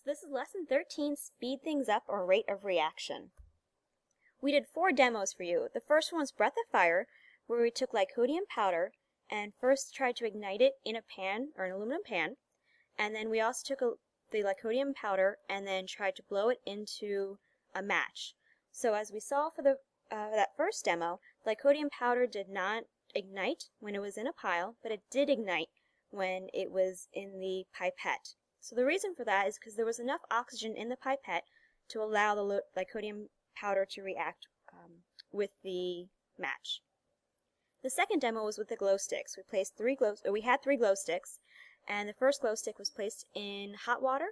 This is lesson 13, speed things up or rate of reaction. We did 4 demos for you. The first one was Breath of Fire, where we took lycodium powder and first tried to ignite it in a pan or an aluminum pan, and then we also took the lycodium powder and then tried to blow it into a match. So as we saw for that first demo, lycodium powder did not ignite when it was in a pile, but it did ignite when it was in the pipette. So the reason for that is because there was enough oxygen in the pipette to allow the lycodium powder to react with the match. The second demo was with the glow sticks. We had 3 glow sticks, and the first glow stick was placed in hot water,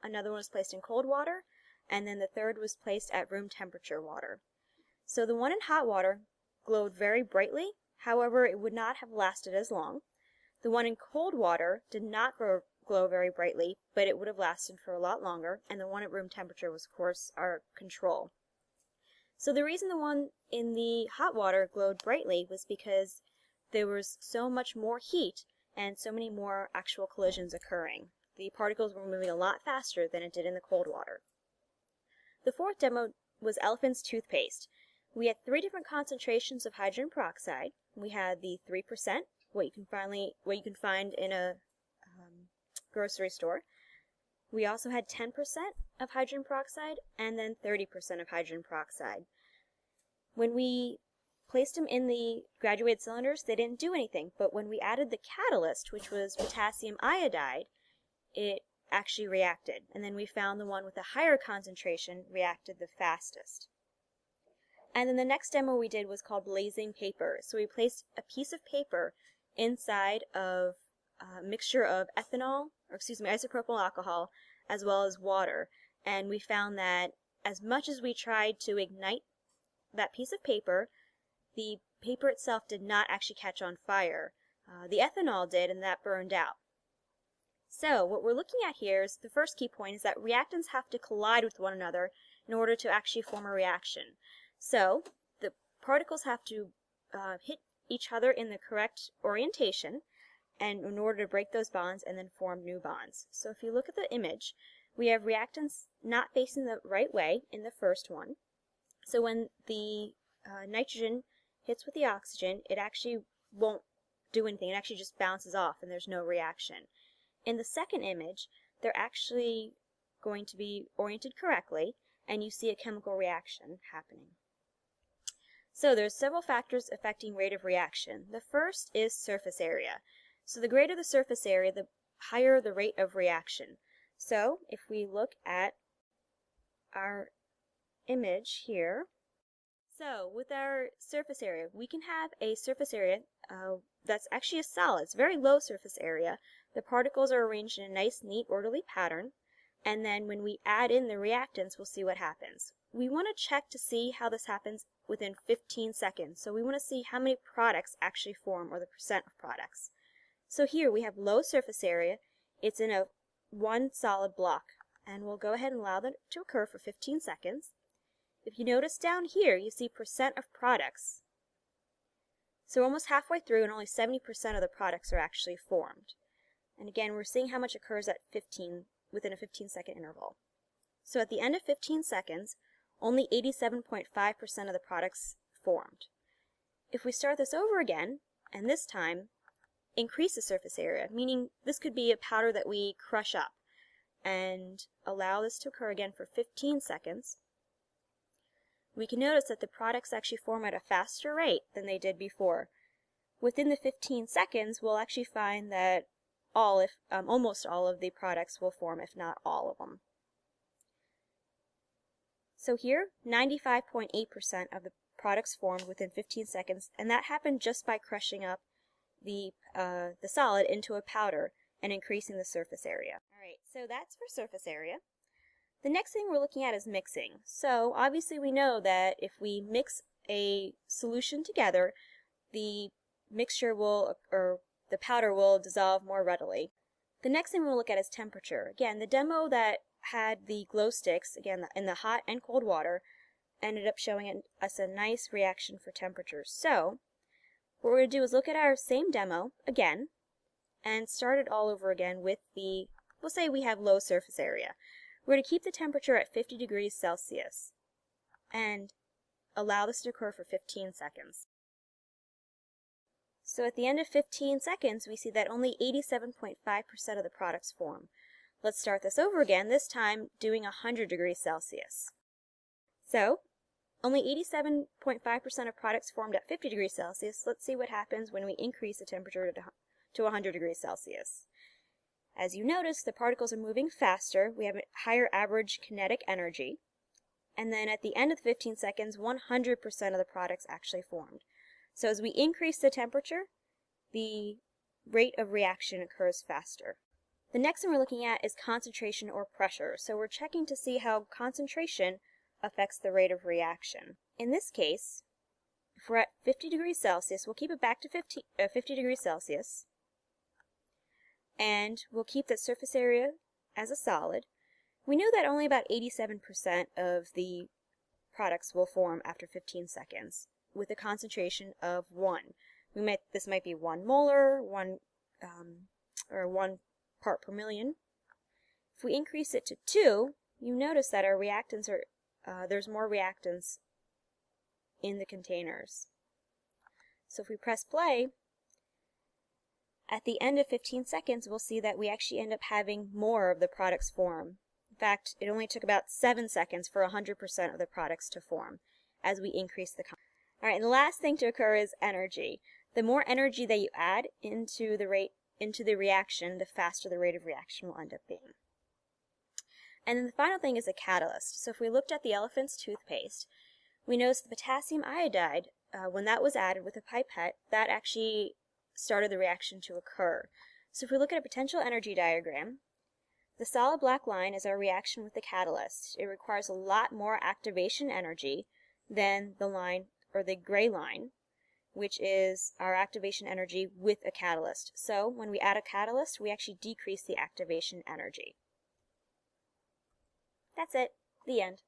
another one was placed in cold water, and then the third was placed at room temperature water. So the one in hot water glowed very brightly, however it would not have lasted as long. The one in cold water did not glow very brightly, but it would have lasted for a lot longer, and the one at room temperature was, of course, our control. So the reason the one in the hot water glowed brightly was because there was so much more heat and so many more actual collisions occurring. The particles were moving a lot faster than it did in the cold water. The fourth demo was elephant's toothpaste. We had 3 different concentrations of hydrogen peroxide. We had the 3%, what you can find in a grocery store. We also had 10% of hydrogen peroxide and then 30% of hydrogen peroxide. When we placed them in the graduated cylinders, they didn't do anything, but when we added the catalyst, which was potassium iodide, it actually reacted, and then we found the one with a higher concentration reacted the fastest. And then the next demo we did was called blazing paper. So we placed a piece of paper inside of a mixture of isopropyl alcohol, as well as water, and we found that as much as we tried to ignite that piece of paper, the paper itself did not actually catch on fire. The ethanol did, and that burned out. So what we're looking at here is the first key point is that reactants have to collide with one another in order to actually form a reaction. So the particles have to hit each other in the correct orientation, and in order to break those bonds and then form new bonds. So if you look at the image, we have reactants not facing the right way in the first one. So when the nitrogen hits with the oxygen, it actually won't do anything. It actually just bounces off and there's no reaction. In the second image, they're actually going to be oriented correctly, and you see a chemical reaction happening. So there's several factors affecting rate of reaction. The first is surface area. So the greater the surface area, the higher the rate of reaction. So if we look at our image here, so with our surface area, we can have a surface area that's actually a solid. It's a very low surface area. The particles are arranged in a nice, neat, orderly pattern. And then when we add in the reactants, we'll see what happens. We want to check to see how this happens within 15 seconds. So we want to see how many products actually form, or the percent of products. So here we have low surface area. It's in one solid block, and we'll go ahead and allow that to occur for 15 seconds. If you notice down here, you see percent of products. So we're almost halfway through, and only 70% of the products are actually formed. And again, we're seeing how much occurs at within a 15-second interval. So at the end of 15 seconds, only 87.5% of the products formed. If we start this over again, and this time increase the surface area, meaning this could be a powder that we crush up, and allow this to occur again for 15 seconds, we can notice that the products actually form at a faster rate than they did before. Within the 15 seconds, we'll actually find that almost all of the products will form, if not all of them. So here, 95.8% of the products formed within 15 seconds, and that happened just by crushing up the solid into a powder and increasing the surface area. Alright, so that's for surface area. The next thing we're looking at is mixing. So obviously we know that if we mix a solution together, the mixture the powder will dissolve more readily. The next thing we'll look at is temperature. Again, the demo that had the glow sticks, again in the hot and cold water, ended up showing us a nice reaction for temperature. So what we're going to do is look at our same demo again and start it all over again with we'll say we have low surface area. We're going to keep the temperature at 50 degrees Celsius and allow this to occur for 15 seconds. So at the end of 15 seconds, we see that only 87.5% of the products form. Let's start this over again, this time doing 100 degrees Celsius. So, only 87.5% of products formed at 50 degrees Celsius. Let's see what happens when we increase the temperature to 100 degrees Celsius. As you notice, the particles are moving faster. We have a higher average kinetic energy. And then at the end of the 15 seconds, 100% of the products actually formed. So as we increase the temperature, the rate of reaction occurs faster. The next thing we're looking at is concentration or pressure. So we're checking to see how concentration affects the rate of reaction. In this case, if we're at 50 degrees Celsius, we'll keep it back to 50 degrees Celsius, and we'll keep the surface area as a solid. We know that only about 87% of the products will form after 15 seconds with a concentration of 1. This might be 1 molar, 1 part per million. If we increase it to 2, you notice that our reactants are there's more reactants in the containers. So if we press play, at the end of 15 seconds, we'll see that we actually end up having more of the products form. In fact, it only took about 7 seconds for 100% of the products to form as we increase the concentration. Alright, and the last thing to occur is energy. The more energy that you add into the reaction, the faster the rate of reaction will end up being. And then the final thing is a catalyst. So if we looked at the elephant's toothpaste, we noticed the potassium iodide, when that was added with a pipette, that actually started the reaction to occur. So if we look at a potential energy diagram, the solid black line is our reaction with the catalyst. It requires a lot more activation energy than the line, or the gray line, which is our activation energy with a catalyst. So when we add a catalyst, we actually decrease the activation energy. That's it. The end.